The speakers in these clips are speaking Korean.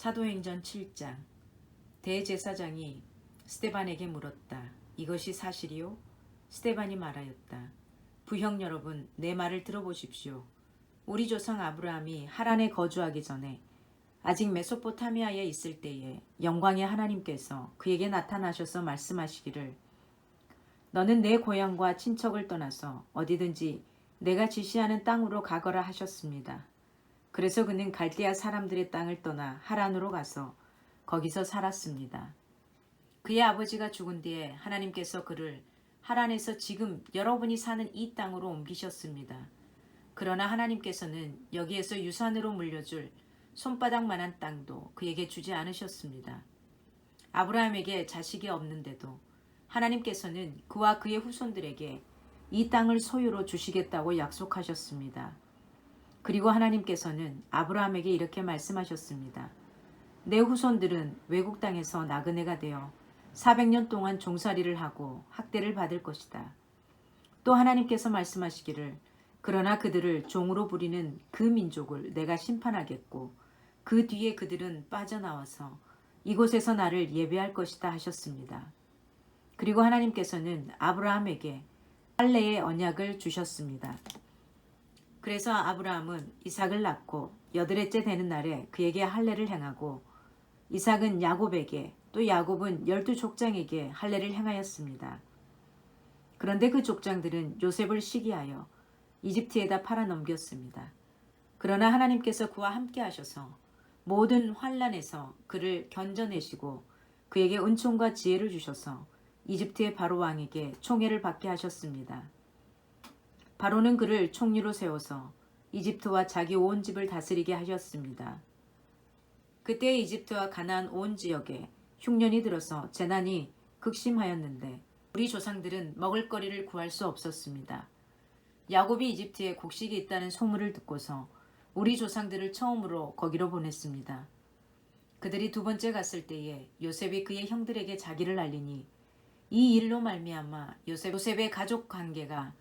사도행전 7장. 대제사장이 스데반에게 물었다. 이것이 사실이요? 스데반이 말하였다. 부형 여러분, 내 말을 들어보십시오. 우리 조상 아브라함이 하란에 거주하기 전에 아직 메소포타미아에 있을 때에 영광의 하나님께서 그에게 나타나셔서 말씀하시기를 너는 내 고향과 친척을 떠나서 어디든지 내가 지시하는 땅으로 가거라 하셨습니다. 그래서 그는 갈대아 사람들의 땅을 떠나 하란으로 가서 거기서 살았습니다. 그의 아버지가 죽은 뒤에 하나님께서 그를 하란에서 지금 여러분이 사는 이 땅으로 옮기셨습니다. 그러나 하나님께서는 여기에서 유산으로 물려줄 손바닥만한 땅도 그에게 주지 않으셨습니다. 아브라함에게 자식이 없는데도 하나님께서는 그와 그의 후손들에게 이 땅을 소유로 주시겠다고 약속하셨습니다. 그리고 하나님께서는 아브라함에게 이렇게 말씀하셨습니다. 내 후손들은 외국 땅에서 나그네가 되어 400년 동안 종살이를 하고 학대를 받을 것이다. 또 하나님께서 말씀하시기를 그러나 그들을 종으로 부리는 그 민족을 내가 심판하겠고 그 뒤에 그들은 빠져나와서 이곳에서 나를 예배할 것이다 하셨습니다. 그리고 하나님께서는 아브라함에게 할례의 언약을 주셨습니다. 그래서 아브라함은 이삭을 낳고 8해째 되는 날에 그에게 할례를 행하고 이삭은 야곱에게 또 야곱은 12족장에게 할례를 행하였습니다. 그런데 그 족장들은 요셉을 시기하여 이집트에다 팔아넘겼습니다. 그러나 하나님께서 그와 함께 하셔서 모든 환난에서 그를 견뎌내시고 그에게 은총과 지혜를 주셔서 이집트의 바로 왕에게 총애를 받게 하셨습니다. 바로는 그를 총리로 세워서 이집트와 자기 온 집을 다스리게 하셨습니다. 그때 이집트와 가나안 온 지역에 흉년이 들어서 재난이 극심하였는데 우리 조상들은 먹을거리를 구할 수 없었습니다. 야곱이 이집트에 곡식이 있다는 소문을 듣고서 우리 조상들을 처음으로 거기로 보냈습니다. 그들이 두 번째 갔을 때에 요셉이 그의 형들에게 자기를 알리니 이 일로 말미암아 요셉의 가족 관계가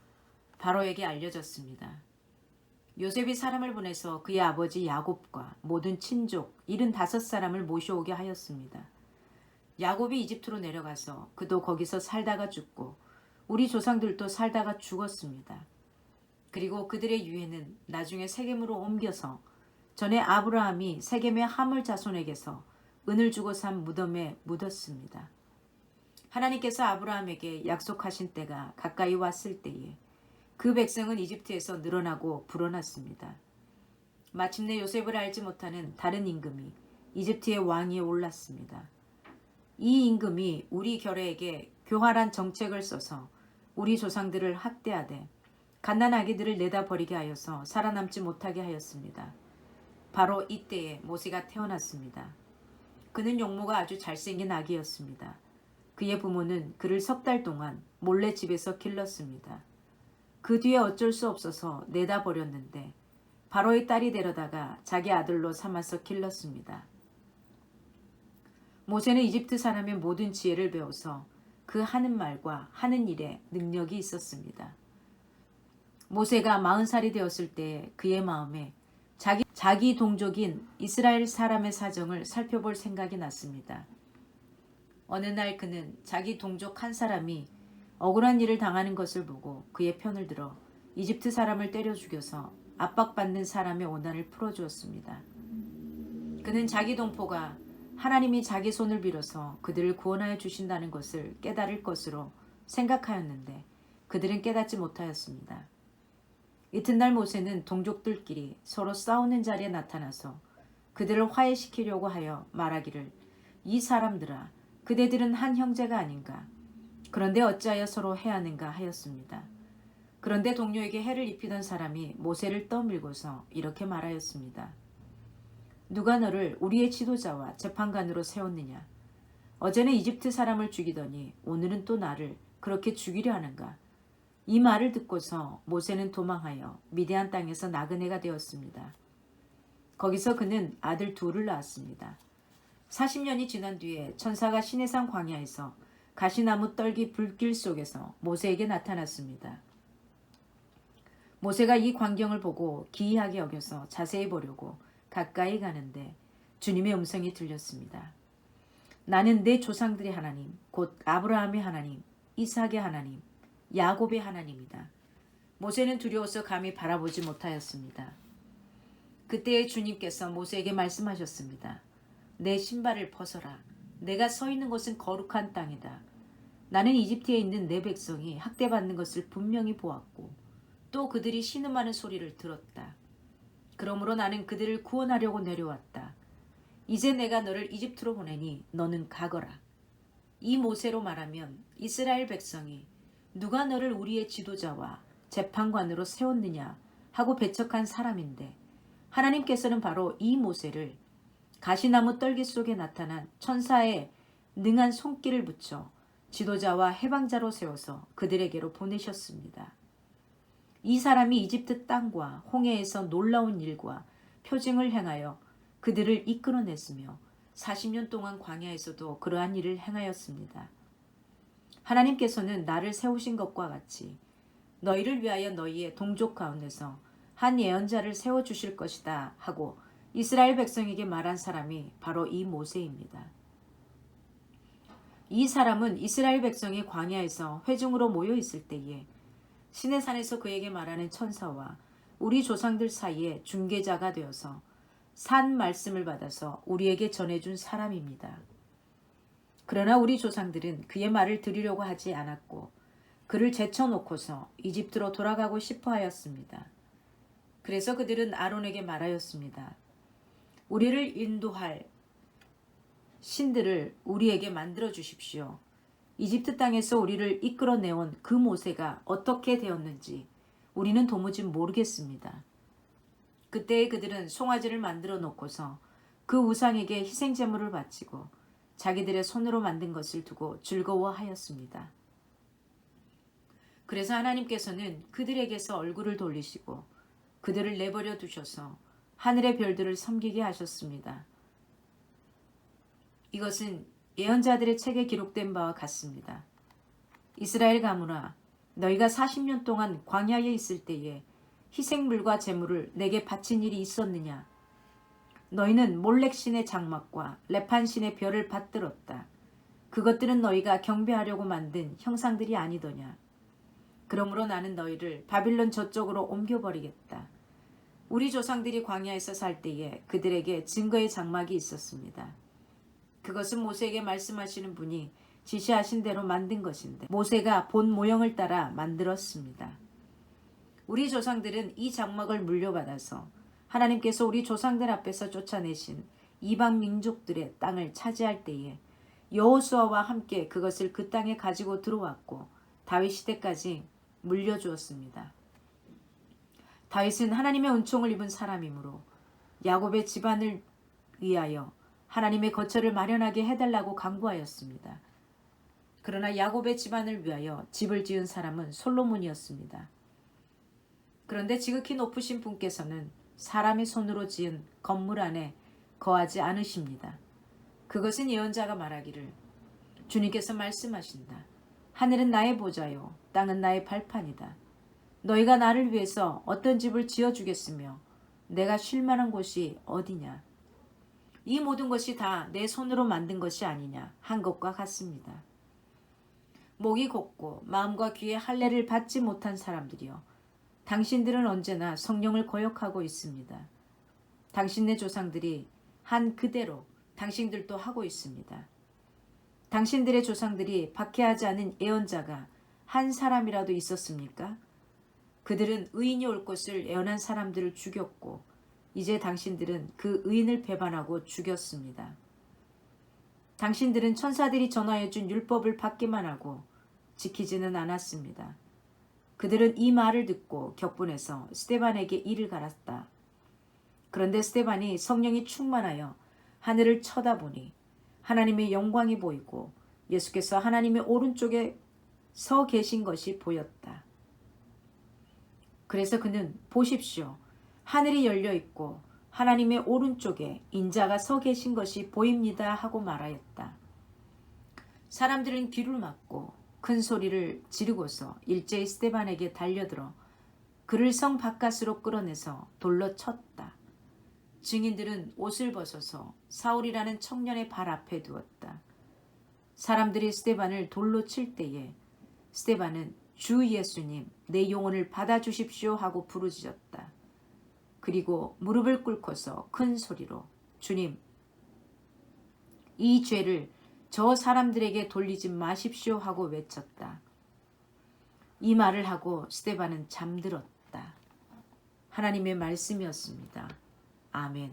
바로에게 알려졌습니다. 요셉이 사람을 보내서 그의 아버지 야곱과 모든 친족 75사람을 모셔오게 하였습니다. 야곱이 이집트로 내려가서 그도 거기서 살다가 죽고 우리 조상들도 살다가 죽었습니다. 그리고 그들의 유해는 나중에 세겜으로 옮겨서 전에 아브라함이 세겜의 하물 자손에게서 은을 주고 산 무덤에 묻었습니다. 하나님께서 아브라함에게 약속하신 때가 가까이 왔을 때에 그 백성은 이집트에서 늘어나고 불어났습니다. 마침내 요셉을 알지 못하는 다른 임금이 이집트의 왕위에 올랐습니다. 이 임금이 우리 결례에게 교활한 정책을 써서 우리 조상들을 학대하되 갓난아기들을 내다 버리게 하여서 살아남지 못하게 하였습니다. 바로 이때에 모세가 태어났습니다. 그는 용모가 아주 잘생긴 아기였습니다. 그의 부모는 그를 3달 동안 몰래 집에서 길렀습니다. 그 뒤에 어쩔 수 없어서 내다 버렸는데 바로의 딸이 데려다가 자기 아들로 삼아서 길렀습니다. 모세는 이집트 사람의 모든 지혜를 배워서 그 하는 말과 하는 일에 능력이 있었습니다. 모세가 40살이 되었을 때 그의 마음에 자기 동족인 이스라엘 사람의 사정을 살펴볼 생각이 났습니다. 어느 날 그는 자기 동족 한 사람이 억울한 일을 당하는 것을 보고 그의 편을 들어 이집트 사람을 때려 죽여서 압박받는 사람의 원한을 풀어주었습니다. 그는 자기 동포가 하나님이 자기 손을 빌어서 그들을 구원하여 주신다는 것을 깨달을 것으로 생각하였는데 그들은 깨닫지 못하였습니다. 이튿날 모세는 동족들끼리 서로 싸우는 자리에 나타나서 그들을 화해시키려고 하여 말하기를 이 사람들아 그대들은 한 형제가 아닌가 그런데 어찌하여 서로 해하는가 하였습니다. 그런데 동료에게 해를 입히던 사람이 모세를 떠밀고서 이렇게 말하였습니다. 누가 너를 우리의 지도자와 재판관으로 세웠느냐? 어제는 이집트 사람을 죽이더니 오늘은 또 나를 그렇게 죽이려 하는가? 이 말을 듣고서 모세는 도망하여 미디안 땅에서 나그네가 되었습니다. 거기서 그는 아들 2을 낳았습니다. 40년이 지난 뒤에 천사가 시내산 광야에서 가시나무 떨기 불길 속에서 모세에게 나타났습니다. 모세가 이 광경을 보고 기이하게 여겨서 자세히 보려고 가까이 가는데 주님의 음성이 들렸습니다. 나는 내 조상들의 하나님, 곧 아브라함의 하나님, 이삭의 하나님, 야곱의 하나님이다. 모세는 두려워서 감히 바라보지 못하였습니다. 그때에 주님께서 모세에게 말씀하셨습니다. 내 신발을 벗어라. 내가 서 있는 곳은 거룩한 땅이다. 나는 이집트에 있는 내 백성이 학대받는 것을 분명히 보았고 또 그들이 신음하는 소리를 들었다. 그러므로 나는 그들을 구원하려고 내려왔다. 이제 내가 너를 이집트로 보내니 너는 가거라. 이 모세로 말하면 이스라엘 백성이 누가 너를 우리의 지도자와 재판관으로 세웠느냐 하고 배척한 사람인데 하나님께서는 바로 이 모세를 가시나무 떨기 속에 나타난 천사의 능한 손길을 붙여 지도자와 해방자로 세워서 그들에게로 보내셨습니다. 이 사람이 이집트 땅과 홍해에서 놀라운 일과 표징을 행하여 그들을 이끌어냈으며 40년 동안 광야에서도 그러한 일을 행하였습니다. 하나님께서는 나를 세우신 것과 같이 너희를 위하여 너희의 동족 가운데서 한 예언자를 세워주실 것이다 하고 이스라엘 백성에게 말한 사람이 바로 이 모세입니다. 이 사람은 이스라엘 백성이 광야에서 회중으로 모여 있을 때에 시내산에서 그에게 말하는 천사와 우리 조상들 사이에 중개자가 되어서 산 말씀을 받아서 우리에게 전해준 사람입니다. 그러나 우리 조상들은 그의 말을 들으려고 하지 않았고 그를 제쳐놓고서 이집트로 돌아가고 싶어 하였습니다. 그래서 그들은 아론에게 말하였습니다. 우리를 인도할 신들을 우리에게 만들어 주십시오. 이집트 땅에서 우리를 이끌어내온 그 모세가 어떻게 되었는지 우리는 도무지 모르겠습니다. 그때에 그들은 송아지를 만들어 놓고서 그 우상에게 희생제물을 바치고 자기들의 손으로 만든 것을 두고 즐거워하였습니다. 그래서 하나님께서는 그들에게서 얼굴을 돌리시고 그들을 내버려 두셔서 하늘의 별들을 섬기게 하셨습니다. 이것은 예언자들의 책에 기록된 바와 같습니다. 이스라엘 가문아, 너희가 40년 동안 광야에 있을 때에 희생물과 제물을 내게 바친 일이 있었느냐? 너희는 몰렉 신의 장막과 레판 신의 별을 받들었다. 그것들은 너희가 경배하려고 만든 형상들이 아니더냐? 그러므로 나는 너희를 바빌론 저쪽으로 옮겨버리겠다. 우리 조상들이 광야에서 살 때에 그들에게 증거의 장막이 있었습니다. 그것은 모세에게 말씀하시는 분이 지시하신 대로 만든 것인데 모세가 본 모형을 따라 만들었습니다. 우리 조상들은 이 장막을 물려받아서 하나님께서 우리 조상들 앞에서 쫓아내신 이방 민족들의 땅을 차지할 때에 여호수아와 함께 그것을 그 땅에 가지고 들어왔고 다윗 시대까지 물려주었습니다. 다윗은 하나님의 은총을 입은 사람이므로 야곱의 집안을 위하여 하나님의 거처를 마련하게 해달라고 간구하였습니다. 그러나 야곱의 집안을 위하여 집을 지은 사람은 솔로몬이었습니다. 그런데 지극히 높으신 분께서는 사람의 손으로 지은 건물 안에 거하지 않으십니다. 그것은 예언자가 말하기를 주님께서 말씀하신다. 하늘은 나의 보좌요 땅은 나의 발판이다. 너희가 나를 위해서 어떤 집을 지어주겠으며 내가 쉴 만한 곳이 어디냐. 이 모든 것이 다 내 손으로 만든 것이 아니냐 한 것과 같습니다. 목이 곧고 마음과 귀에 할례를 받지 못한 사람들이여, 당신들은 언제나 성령을 거역하고 있습니다. 당신네 조상들이 한 그대로 당신들도 하고 있습니다. 당신들의 조상들이 박해하지 않은 예언자가 한 사람이라도 있었습니까? 그들은 의인이 올 것을 예언한 사람들을 죽였고 이제 당신들은 그 의인을 배반하고 죽였습니다. 당신들은 천사들이 전하여 준 율법을 받기만 하고 지키지는 않았습니다. 그들은 이 말을 듣고 격분해서 스데반에게 이를 갈았다. 그런데 스데반이 성령이 충만하여 하늘을 쳐다보니 하나님의 영광이 보이고 예수께서 하나님의 오른쪽에 서 계신 것이 보였다. 그래서 그는 보십시오. 하늘이 열려 있고 하나님의 오른쪽에 인자가 서 계신 것이 보입니다 하고 말하였다. 사람들은 귀를 막고 큰 소리를 지르고서 일제히 스데반에게 달려들어 그를 성 바깥으로 끌어내서 돌로 쳤다. 증인들은 옷을 벗어서 사울이라는 청년의 발 앞에 두었다. 사람들이 스데반을 돌로 칠 때에 스데반은 주 예수님, 내 영혼을 받아주십시오 하고 부르짖었다. 그리고 무릎을 꿇고서 큰 소리로 주님, 이 죄를 저 사람들에게 돌리지 마십시오 하고 외쳤다. 이 말을 하고 스데반은 잠들었다. 하나님의 말씀이었습니다. 아멘.